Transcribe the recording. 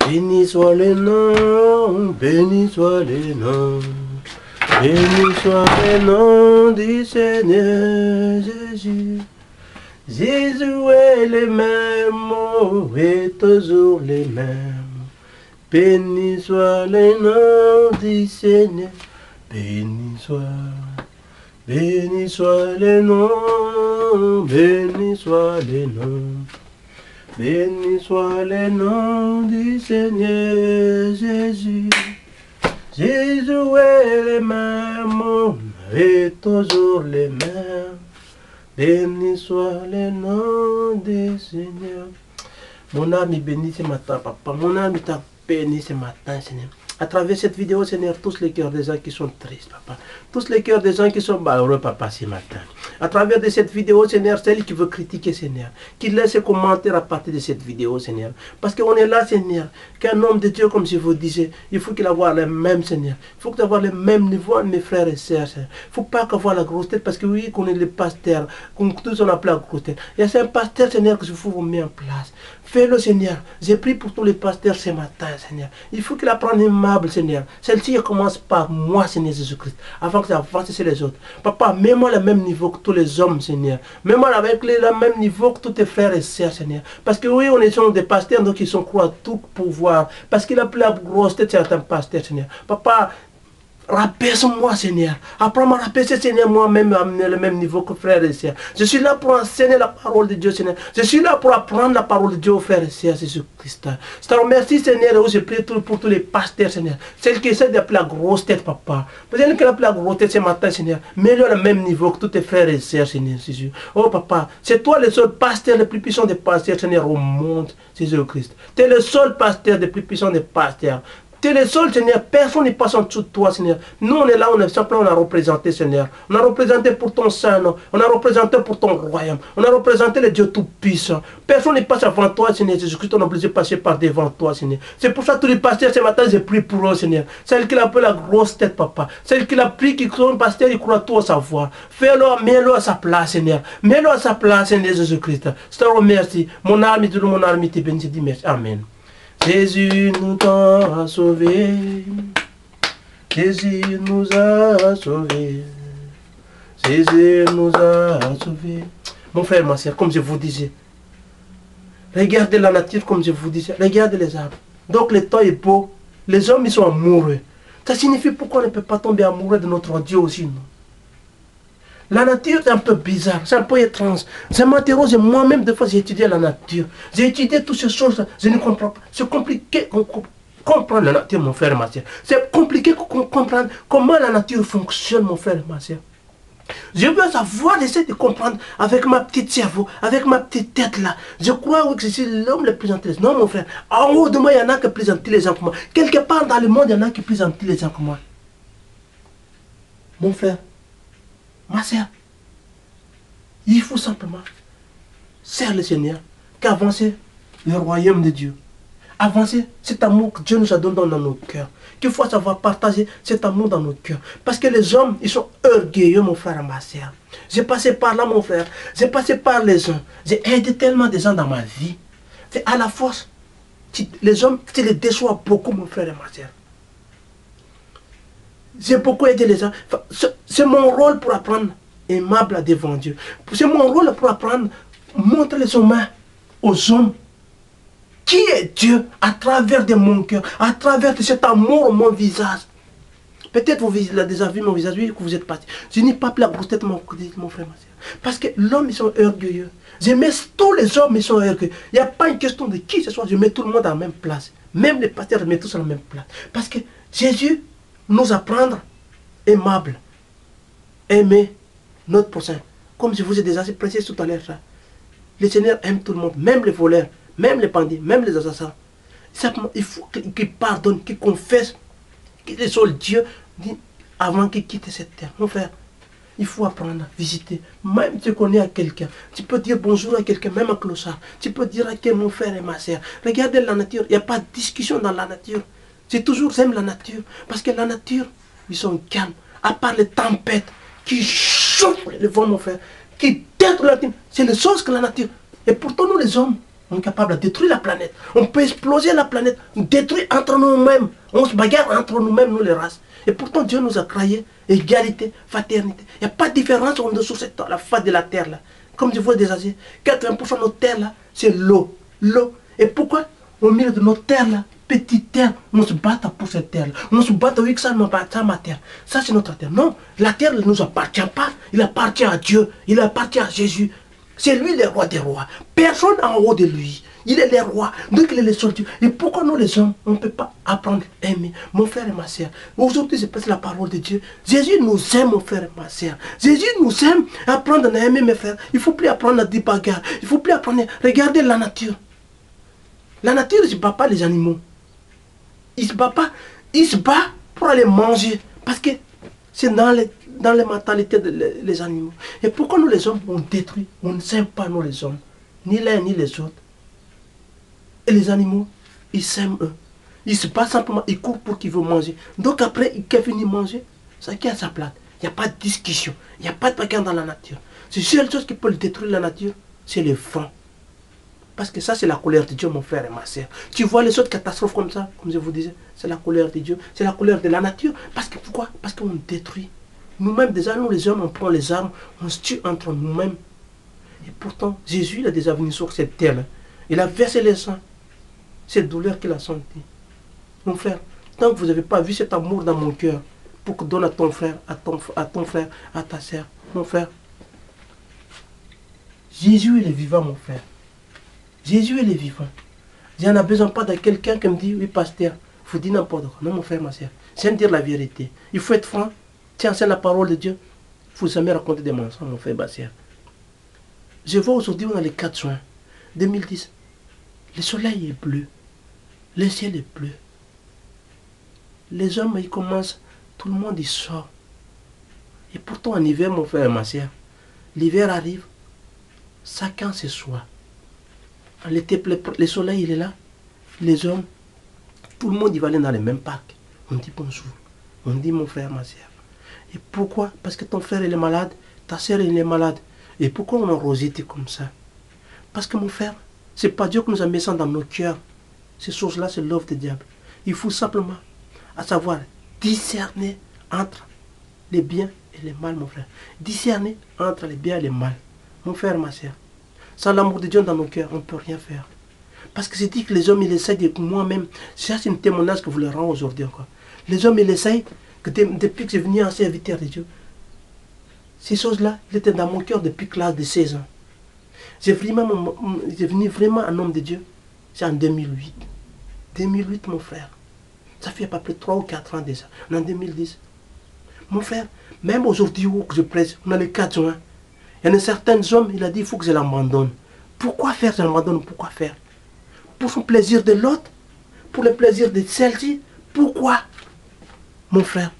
Béni soit le nom, béni soit le nom, béni soit le nom du Seigneur Jésus. Jésus est le même, et toujours le même. Béni soit le nom du Seigneur, béni soit le nom, béni soit le nom. Béni soit le nom du Seigneur Jésus. Jésus est le même, et toujours le même. Béni soit le nom du Seigneur. Mon âme est bénie ce matin, papa. Mon âme est bénie ce matin, Seigneur. À travers cette vidéo, Seigneur, tous les cœurs des gens qui sont tristes, papa. Tous les cœurs des gens qui sont malheureux, papa, ce matin. À travers de cette vidéo, Seigneur, celle qui veut critiquer, Seigneur, qui laisse ses commentaires à partir de cette vidéo, Seigneur. Parce qu'on est là, Seigneur, qu'un homme de Dieu, comme je vous disais, il faut qu'il ait le même, Seigneur. Il faut qu'il ait le même niveau, mes frères et sœurs, Seigneur. Il ne faut pas qu'avoir la grosse tête, parce que oui, qu'on est le pasteur, qu'on tous on appelle la grosse tête. Il y a un pasteur, Seigneur, que je vous mets en place. Fais-le, Seigneur. J'ai pris pour tous les pasteurs ce matin, Seigneur. Il faut qu'il apprenne aimable, Seigneur. Celle-ci commence par moi, Seigneur Jésus-Christ, avant que ça avance sur les autres. Papa, mets-moi le même niveau que tous les hommes, Seigneur. Mets-moi avec le même niveau que tous tes frères et sœurs, Seigneur. Parce que oui, on est des pasteurs, donc ils sont croient à tout pouvoir. Parce qu'il a pris la grosse tête certains pasteurs, Seigneur. Papa, rabaisse-moi, Seigneur. Apprends-moi à rabaisser, Seigneur, moi-même, à amener le même niveau que frères et sœurs. Je suis là pour enseigner la parole de Dieu, Seigneur. Je suis là pour apprendre la parole de Dieu aux frères et sœurs, Jésus-Christ. Je te remercie, Seigneur, et je prie pour tous les pasteurs, Seigneur. Celle qui essaie d'appeler la grosse tête, papa. Peut-être qu'elle a appelé la grosse tête ce matin, Seigneur. Mets-le au même niveau que tous tes frères et sœurs, Seigneur, Jésus. Oh, papa, c'est toi le seul pasteur le plus puissant des pasteurs, Seigneur, au monde, Jésus-Christ. Tu es le seul pasteur le plus puissant des pasteurs. Tu es le seul, Seigneur. Personne n'est pas en dessous de toi, Seigneur. Nous, on est là, on est simplement, on a représenté, Seigneur. On a représenté pour ton Saint-Nom. On a représenté pour ton royaume. On a représenté le Dieu Tout-Puissant. Personne n'est pas avant toi, Seigneur Jésus-Christ. On est obligé de passer par devant toi, Seigneur. C'est pour ça que tous les pasteurs, ce matin, j'ai prié pour eux, Seigneur. Celle qui a pris la grosse tête, papa. Celle qui a pris, qui sont un pasteur, il croit tout savoir. Fais-le, mets-le à sa place, Seigneur. Mets-le à sa place, Seigneur Jésus-Christ. Je te remercie. Mon âme, te bénit, je dis merci. Amen. Jésus nous a sauvés, Jésus nous a sauvés, Jésus nous a sauvés. Mon frère, ma soeur, comme je vous disais, regardez la nature comme je vous disais, regardez les arbres. Donc le temps est beau, les hommes ils sont amoureux. Ça signifie pourquoi on ne peut pas tomber amoureux de notre Dieu aussi, non? La nature est un peu bizarre, c'est un peu étrange. Je m'interroge moi-même, des fois j'ai étudié la nature. J'ai étudié toutes ces choses, je ne comprends pas. C'est compliqué de comprendre la nature, mon frère et ma soeur. C'est compliqué de comprendre comment la nature fonctionne, mon frère et ma soeur. Je veux savoir, j'essaie de comprendre avec ma petite cerveau, avec ma petite tête là. Je crois oui, que je suis l'homme le plus intelligent. Non, mon frère, en haut de moi, il y en a qui sont plus intelligents que moi. Quelque part dans le monde, il y en a qui sont plus intelligents que moi. Mon frère, ma soeur, il faut simplement servir le Seigneur, qu'avancer le royaume de Dieu. Avancer cet amour que Dieu nous a donné dans nos cœurs. Qu'il faut savoir partager cet amour dans nos cœurs. Parce que les hommes, ils sont orgueilleux, mon frère et ma soeur. J'ai passé par là, mon frère. J'ai passé par les gens. J'ai aidé tellement de gens dans ma vie. C'est à la force. Les hommes, tu les déçois beaucoup, mon frère et ma soeur. J'ai beaucoup aidé les gens. C'est mon rôle pour apprendre aimable devant Dieu. C'est mon rôle pour apprendre, montrer les humains aux hommes. Qui est Dieu à travers de mon cœur, à travers de cet amour, mon visage. Peut-être vous avez déjà vu mon visage, oui, que vous êtes parti. Je n'ai pas pris la grosse tête, mon frère, ma soeur. Parce que l'homme, ils sont orgueilleux. Je mets tous les hommes, ils sont orgueilleux. Il n'y a pas une question de qui ce soit, je mets tout le monde à la même place. Même les pasteurs, je mets tous à la même place. Parce que Jésus nous apprendre aimable, aimer notre prochain. Comme je vous ai déjà précisé tout à l'heure, le Seigneur aime tout le monde, même les voleurs, même les bandits, même les assassins. Simplement, il faut qu'ils pardonnent, qu'ils confessent qu'il est seul Dieu avant qu'il quitte cette terre. Mon frère, il faut apprendre à visiter. Même tu connais à quelqu'un, tu peux dire bonjour à quelqu'un, même à clochard. Tu peux dire à quel mon frère et ma soeur. Regardez la nature, il n'y a pas de discussion dans la nature. J'ai toujours j'aime la nature. Parce que la nature, ils sont calmes. À part les tempêtes qui chauffent le vent, mon frère, qui détruisent la terre. C'est les choses que la nature. Et pourtant, nous les hommes, On est capable de détruire la planète. On peut exploser la planète, détruire entre nous-mêmes. On se bagarre entre nous-mêmes, nous les races. Et pourtant, Dieu nous a créé égalité, fraternité. Il n'y a pas de différence en dessous de la face de la terre là. Comme je vois des Asiens, 80% de notre terre là, c'est l'eau. L'eau. Et pourquoi au milieu de notre terre là, petite terre, on se bat pour cette terre là. On se bat avec ça, ma terre. Ça c'est notre terre. Non, la terre ne nous appartient pas. Il appartient à Dieu. Il appartient à Jésus. C'est lui le roi des rois. Personne en haut de lui. Il est le roi. Donc il est le seul Dieu. Et pourquoi nous les hommes, on ne peut pas apprendre à aimer mon frère et ma soeur. Aujourd'hui, je prêche la parole de Dieu. Jésus nous aime, mon frère et ma soeur. Jésus nous aime. Apprendre à aimer mes frères. Il ne faut plus apprendre à dire bagarre. Il ne faut plus apprendre à regarder la nature. La nature ne se bat pas les animaux. Il ne se bat pas. Il se bat pour aller manger. Parce que c'est dans les mentalités des animaux. Et pourquoi nous les hommes, on détruit, on ne s'aime pas nous les hommes, ni l'un ni les autres. Et les animaux, ils s'aiment eux. Ils se battent simplement, ils courent pour qu'ils veulent manger. Donc après, ils finissent de manger, ça qui est à sa place. Il n'y a pas de discussion, il n'y a pas de bagarre dans la nature. C'est la seule chose qui peut détruire la nature, c'est le vent. Parce que ça, c'est la colère de Dieu, mon frère et ma soeur. Tu vois les autres catastrophes comme ça, comme je vous disais, c'est la colère de Dieu, c'est la colère de la nature. Parce que pourquoi? Parce qu'on détruit. Nous-mêmes, déjà, nous les hommes, on prend les armes, on se tue entre nous-mêmes. Et pourtant, Jésus, il a déjà venu sur cette terre-là. Il a versé le sang. Cette douleur qu'il a sentie. Mon frère, tant que vous n'avez pas vu cet amour dans mon cœur, pour que donne à ton frère, à ton frère, à ta soeur, mon frère. Jésus, il est vivant, mon frère. Jésus, il est vivant. Je n'en ai besoin pas de quelqu'un qui me dit, oui, pasteur, il faut dire n'importe quoi. Non, mon frère, ma soeur. C'est dire la vérité. Il faut être franc. Tu enseignes la parole de Dieu. Il ne faut jamais raconter des mensonges, mon frère, ma soeur. Je vois aujourd'hui, on a le 4 juin 2010. Le soleil est bleu. Le ciel est bleu. Les hommes, ils commencent, tout le monde, il sort. Et pourtant, en hiver, mon frère et ma soeur, l'hiver arrive, chacun se soi. En l'été, le soleil, il est là. Les hommes, tout le monde, il va aller dans les mêmes parcs. On dit bonjour. On dit mon frère, ma soeur. Et pourquoi? Parce que ton frère, il est malade, ta soeur, il est malade. Et pourquoi on a rosité comme ça? Parce que mon frère, ce n'est pas Dieu qui nous a mis ça dans nos cœurs. Ces choses-là, c'est l'œuvre du diable. Il faut simplement, à savoir, discerner entre les biens et les mal, mon frère. Discerner entre les biens et les mal. Mon frère, ma soeur. Sans l'amour de Dieu dans nos cœurs, on ne peut rien faire. Parce que c'est dit que les hommes, ils essayent de moi-même. Ça, c'est un témoignage que vous leur rendez aujourd'hui encore. Les hommes, ils essayent, que depuis que j'ai venu en serviteur de Dieu, ces choses-là, elles étaient dans mon cœur depuis l'âge de 16 ans. J'ai devenu vraiment un homme de Dieu. C'est en 2008. 2008, mon frère. Ça fait à peu près 3 ou 4 ans déjà. En 2010. Mon frère, même aujourd'hui où je prêche, on a le 4 juin. Il y a certains hommes, il a dit, il faut que je l'abandonne. Pourquoi faire, je l'abandonne? Pourquoi faire? Pour son plaisir de l'autre? Pour le plaisir de celle-ci? Pourquoi? Mon frère,